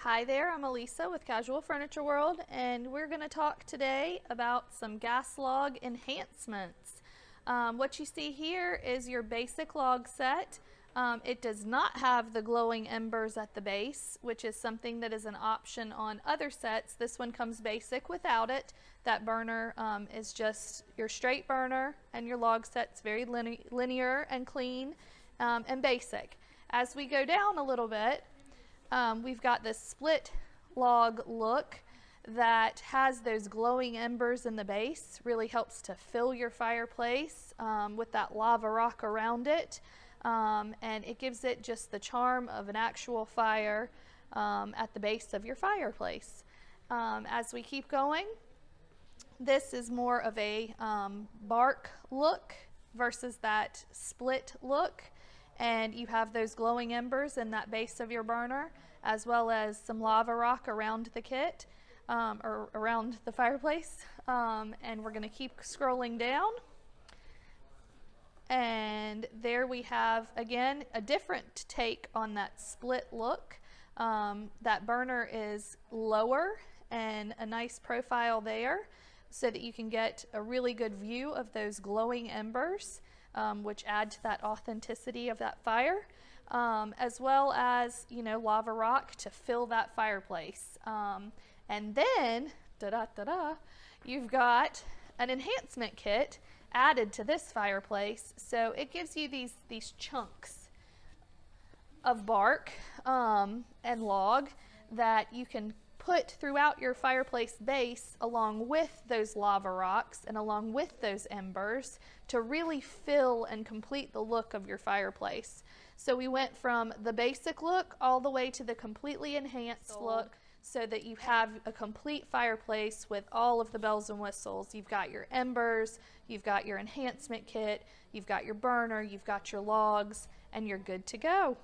Hi there, I'm Elisa with Casual Furniture World, and we're going to talk today about some gas log enhancements. What you see here is your basic log set. It does not have the glowing embers at the base, which is something that is an option on other sets. This one comes basic without it. That burner is just your straight burner, and your log set's very linear and clean and basic. As we go down a little bit, we've got this split log look that has those glowing embers in the base. Really helps to fill your fireplace with that lava rock around it, and it gives it just the charm of an actual fire at the base of your fireplace. As we keep going, this is more of a bark look versus that split look. And you have those glowing embers in that base of your burner, as well as some lava rock around the kit, or around the fireplace. And we're going to keep scrolling down. And there we have, again, a different take on that split look. That burner is lower and a nice profile there, so that you can get a really good view of those glowing embers. Which add to that authenticity of that fire, as well as, lava rock to fill that fireplace. And then, you've got an enhancement kit added to this fireplace. So it gives you these chunks of bark and log that you can put throughout your fireplace base along with those lava rocks and along with those embers to really fill and complete the look of your fireplace. So we went from the basic look all the way to the completely enhanced look, so that you have a complete fireplace with all of the bells and whistles. You've got your embers, you've got your enhancement kit, you've got your burner, you've got your logs, and you're good to go.